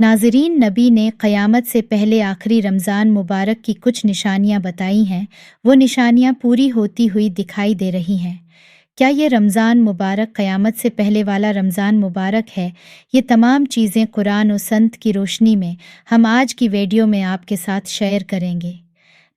नाज़रीन, नबी ने क़यामत से पहले आखिरी रमज़ान मुबारक की कुछ निशानियां बताई हैं। वो निशानियां पूरी होती हुई दिखाई दे रही हैं। क्या ये रमज़ान मुबारक क़यामत से पहले वाला रमज़ान मुबारक है? ये तमाम चीज़ें कुरान और संत की रोशनी में हम आज की वीडियो में आपके साथ शेयर करेंगे।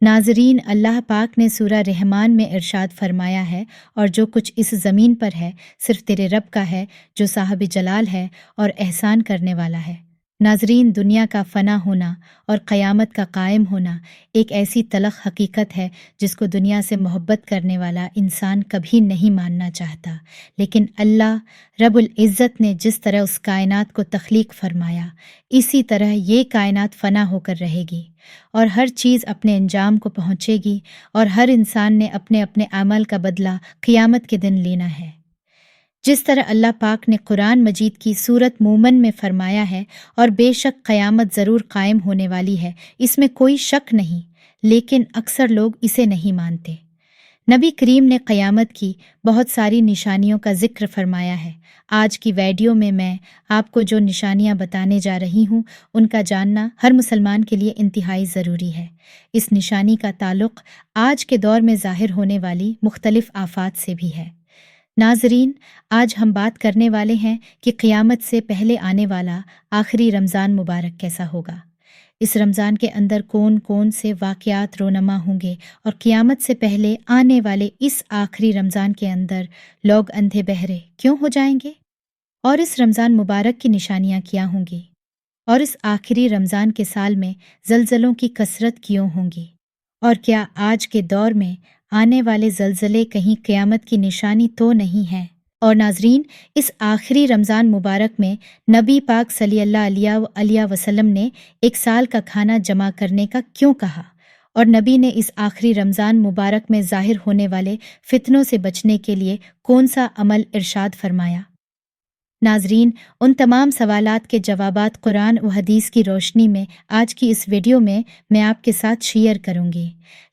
नाज़रीन, अल्लाह पाक ने सूरा रहमान में इरशाद फरमाया है, और जो कुछ इस ज़मीन पर है सिर्फ़ तेरे रब का है, जो साहिब जलाल है और एहसान करने वाला है। नाज़रीन, दुनिया का फ़ना होना और क़यामत का कायम होना एक ऐसी तलख़ हकीकत है जिसको दुनिया से मोहब्बत करने वाला इंसान कभी नहीं मानना चाहता। लेकिन अल्लाह रब्बुल इज़्ज़त ने जिस तरह उस कायनात को तख्लीक फरमाया, इसी तरह ये कायनात फ़ना होकर रहेगी और हर चीज़ अपने अंजाम को पहुँचेगी और हर इंसान ने अपने अपने अमल का बदला क़यामत के दिन लेना है। जिस तरह अल्लाह पाक ने कुरान मजीद की सूरत मोमन में फरमाया है, और बेशक क़यामत ज़रूर कायम होने वाली है, इसमें कोई शक नहीं, लेकिन अक्सर लोग इसे नहीं मानते। नबी करीम ने क़यामत की बहुत सारी निशानियों का ज़िक्र फरमाया है। आज की वीडियो में मैं आपको जो निशानियां बताने जा रही हूं, उनका जानना हर मुसलमान के लिए इंतहाई ज़रूरी है। इस निशानी का ताल्लुक़ आज के दौर में ज़ाहिर होने वाली मुख्तलिफ़ आफ़ात से भी है। नाज़रीन, आज हम बात करने वाले हैं कि क़यामत से पहले आने वाला आखिरी रमज़ान मुबारक कैसा होगा। इस रमज़ान के अंदर कौन कौन से वाक़यात रोनमा होंगे, और क़यामत से पहले आने वाले इस आखिरी रमज़ान के अंदर लोग अंधे बहरे क्यों हो जाएंगे, और इस रमज़ान मुबारक की निशानियाँ क्या होंगी, और इस आखिरी रमज़ान के साल में ज़लज़लों की कसरत क्यों होंगी, और क्या आज के दौर में आने वाले ज़लज़ले कहीं क़यामत की निशानी तो नहीं है। और नाज़रीन, इस आखिरी रमज़ान मुबारक में नबी पाक सल्लल्लाहु अलैहि वसल्लम ने एक साल का खाना जमा करने का क्यों कहा, और नबी ने इस आखिरी रमज़ान मुबारक में ज़ाहिर होने वाले फितनों से बचने के लिए कौन सा अमल इरशाद फरमाया। नाज़रीन, उन तमाम सवालात के जवाबात कुरान व हदीस की रोशनी में आज की इस वीडियो में मैं आपके साथ शेयर करूंगी।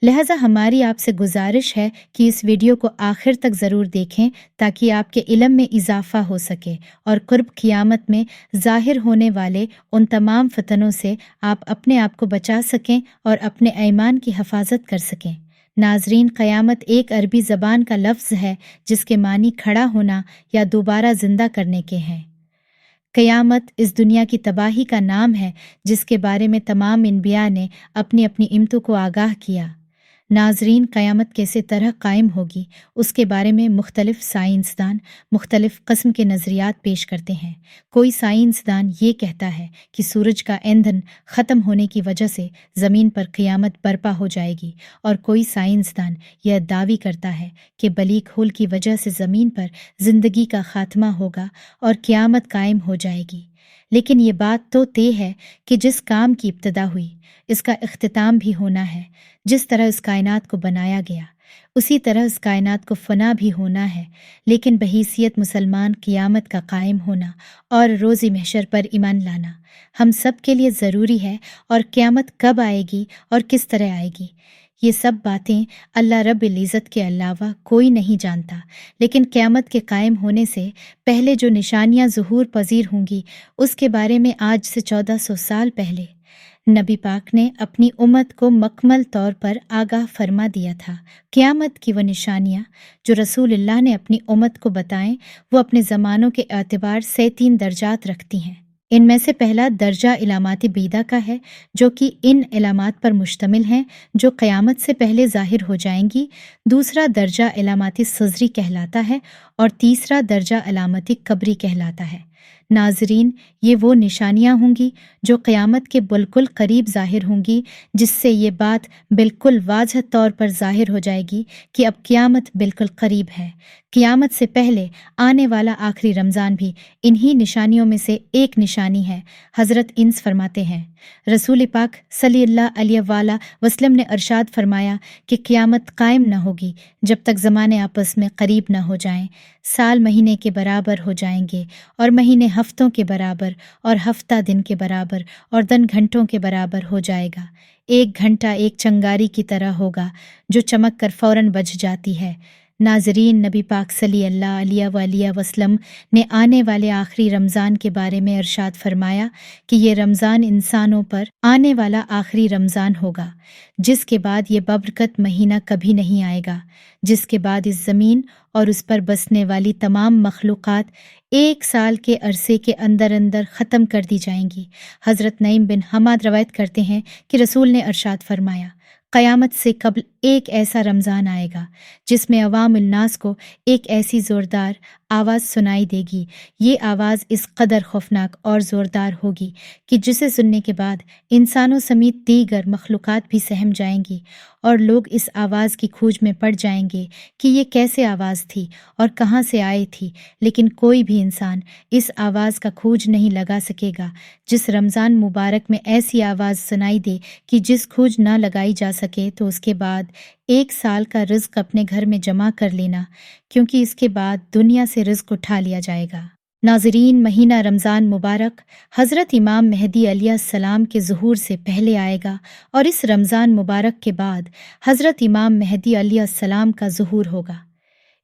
लिहाजा हमारी आपसे गुजारिश है कि इस वीडियो को आखिर तक ज़रूर देखें, ताकि आपके इल्म में इजाफ़ा हो सके और कुर्ब क़यामत में ज़ाहिर होने वाले उन तमाम फितनों से आप अपने आप को बचा सकें और अपने ईमान की हिफाजत कर सकें। नाज़रीन, क़यामत एक अरबी ज़बान का लफ्ज़ है जिसके मानी खड़ा होना या दोबारा ज़िंदा करने के हैं। क़यामत इस दुनिया की तबाही का नाम है जिसके बारे में तमाम अनबिया ने अपनी अपनी इम्मतों को आगाह किया। नाज़रीन, क़यामत कैसे तरह कायम होगी, उसके बारे में मुख्तलिफ़ साइंसदान मुख्तलिफ़ क़स्म के नज़रियात पेश करते हैं। कोई साइंसदान ये कहता है कि सूरज का ईंधन ख़त्म होने की वजह से ज़मीन पर क़यामत बर्पा हो जाएगी, और कोई साइंसदान यह दावी करता है कि ब्लैक होल की वजह से ज़मीन पर ज़िंदगी का ख़ात्मा होगा और क़यामत कायम हो जाएगी। लेकिन ये बात तो तय है कि जिस काम की इब्तिदा हुई, इसका इख्तिताम भी होना है। जिस तरह इस कायनात को बनाया गया, उसी तरह इस कायनात को फना भी होना है। लेकिन बहैसियत मुसलमान क़यामत का कायम होना और रोज़ी महशर पर ईमान लाना हम सब के लिए ज़रूरी है। और क़यामत कब आएगी और किस तरह आएगी, ये सब बातें अल्लाह रब्बुल इज़्ज़त के अलावा कोई नहीं जानता। लेकिन क़यामत के कायम होने से पहले जो निशानियाँ ज़ुहूर पज़ीर होंगी, उसके बारे में आज से 1400 साल पहले नबी पाक ने अपनी उम्मत को मकमल तौर पर आगाह फरमा दिया था। क़यामत की वो निशानियाँ जो रसूलुल्लाह ने अपनी उम्मत को बताएं, वो अपने ज़मानों के एतबार से 3 दर्जात रखती हैं। इनमें से पहला दर्जा इलामाती बीदा का है, जो कि इन इलामात पर मुश्तमिल हैं जो क़यामत से पहले ज़ाहिर हो जाएंगी। दूसरा दर्जा इलामाती सज़री कहलाता है, और तीसरा दर्जा इलामाती कब्री कहलाता है। नाज़रीन, ये वो निशानियाँ होंगी जो क़यामत के बिल्कुल करीब ज़ाहिर होंगी, जिससे ये बात बिल्कुल वाज़ह तौर पर ज़ाहिर हो जाएगी कि अब क़यामत बिल्कुल करीब है। क़यामत से पहले आने वाला आखिरी रमज़ान भी इन्हीं निशानियों में से एक निशानी है। हज़रत इंस फरमाते हैं, रसूल पाक सल्लल्लाहु अलैहि वसल्लम ने इरशाद फरमाया कि क़यामत कायम न होगी जब तक ज़माने आपस में करीब न हो जाएं। साल महीने के बराबर हो जाएंगे, और महीने हफ्तों के बराबर, और हफ्ता दिन के बराबर, और दिन घंटों के बराबर हो जाएगा। एक घंटा एक चंगारी की तरह होगा जो चमक कर फौरन बज जाती है। नाज़रीन, नबी पाक सल्लल्लाहु अलैहि वसल्लम ने आने वाले आखिरी रमज़ान के बारे में इरशाद फरमाया कि ये रमज़ान इंसानों पर आने वाला आखिरी रमज़ान होगा, जिसके बाद ये बबरकत महीना कभी नहीं आएगा, जिसके बाद इस ज़मीन और उस पर बसने वाली तमाम मखलूक़ात 1 साल के अरसे के अंदर अंदर ख़त्म कर दी जाएंगी। हज़रत नईम बिन हमाद रवायत करते हैं कि रसूल ने इरशाद फरमाया, क़यामत से कबल एक ऐसा रमज़ान आएगा जिसमें अवामुल नास को एक ऐसी ज़ोरदार आवाज़ सुनाई देगी। ये आवाज़ इस कदर खौफनाक और ज़ोरदार होगी कि जिसे सुनने के बाद इंसानों समेत दीगर मखलूक़ात भी सहम जाएंगी और लोग इस आवाज़ की खोज में पड़ जाएंगे कि ये कैसे आवाज़ थी और कहाँ से आई थी, लेकिन कोई भी इंसान इस आवाज़ का खोज नहीं लगा सकेगा। जिस रमज़ान मुबारक में ऐसी आवाज़ सुनाई दे कि जिस खोज ना लगाई जा सके, तो उसके बाद 1 साल का रिज़्क अपने घर में जमा कर लेना, क्योंकि इसके बाद दुनिया से रिज़्क उठा लिया जाएगा। नाज़रीन, महीना रमज़ान मुबारक हज़रत इमाम मेहदी अलैहिस्सलाम के ज़ुहूर से पहले आएगा और इस रमज़ान मुबारक के बाद हज़रत इमाम मेहदी अलैहिस्सलाम का ज़ुहूर होगा।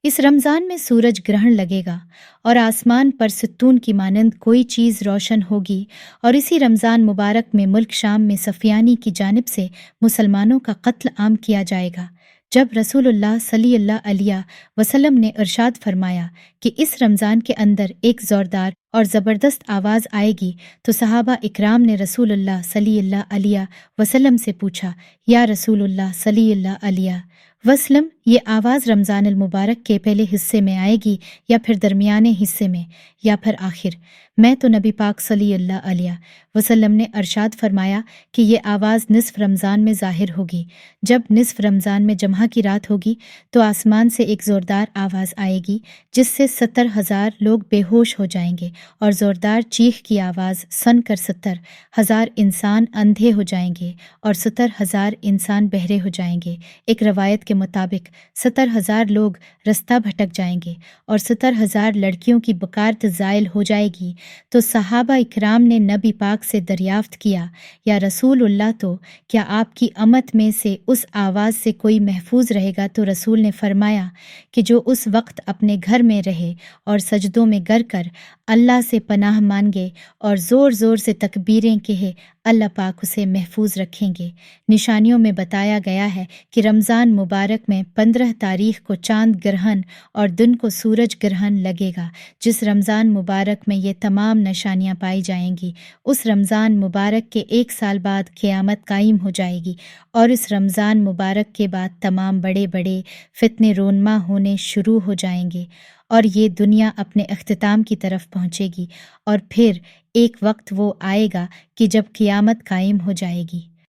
इस रमज़ान में सूरज ग्रहण लगेगा और आसमान पर सितून की मानंद कोई चीज़ रोशन होगी और इसी रमज़ान मुबारक में मुल्क शाम में सफ़ियानी की जानिब से मुसलमानों का कत्ल आम किया जाएगा। जब रसूलुल्लाह सल्लल्लाहु अलैहि वसल्लम ने इरशाद फरमाया कि इस रमज़ान के अंदर एक ज़ोरदार और ज़बरदस्त आवाज़ आएगी, तो सहाबा इकराम ने रसूलुल्लाह सल्लल्लाहु अलैहि वसल्लम से पूछा, या रसूलुल्लाह सल्लल्लाहु अलैहि वसल्लम, ये आवाज़ रमज़ान अल मुबारक के पहले हिस्से में आएगी या फिर दरमियाने हिस्से में या फिर आखिर? मैं तो नबी पाक सल्लल्लाहु अलैहि वसल्लम ने इरशाद फरमाया कि ये आवाज़ निस्फ रमज़ान में ज़ाहिर होगी। जब निस्फ रमज़ान में जम्हा की रात होगी तो आसमान से एक ज़ोरदार आवाज़ आएगी जिससे 70,000 लोग बेहोश हो जाएंगे और ज़ोरदार चीख की आवाज़ सुनकर 70,000 इंसान अंधे हो जाएंगे और 70,000 इंसान बहरे हो जाएंगे। एक रवायत के मुताबिक 70,000 लोग रास्ता भटक जाएंगे और 70,000 लड़कियों की बकारत ज़ायल हो जाएगी। तो सहाबा इकराम ने नबी पाक से दरियाफ्त किया, या रसूलुल्लाह, तो क्या आपकी अमत में से उस आवाज़ से कोई महफूज रहेगा? तो रसूल ने फरमाया कि जो उस वक्त अपने घर में रहे और सजदों में गर कर अल्लाह से पनाह मांगे और ज़ोर ज़ोर से तकबीरें कहे, अल्लाह पाक उसे महफूज रखेंगे। निशानियों में बताया गया है कि रमज़ान मुबारक में 15 तारीख को चांद ग्रहण और दिन को सूरज ग्रहण लगेगा। जिस रमज़ान मुबारक में ये तमाम निशानियाँ पाई जाएंगी, उस रमज़ान मुबारक के 1 साल बाद क़यामत कायम हो जाएगी और इस रमज़ान मुबारक के बाद तमाम बड़े बड़े फितने रोनमा होने शुरू हो जाएंगे और ये दुनिया अपने अख्तिताम की तरफ पहुँचेगी और फिर एक वक्त वो आएगा कि जब क़यामत कायम हो जाएगी।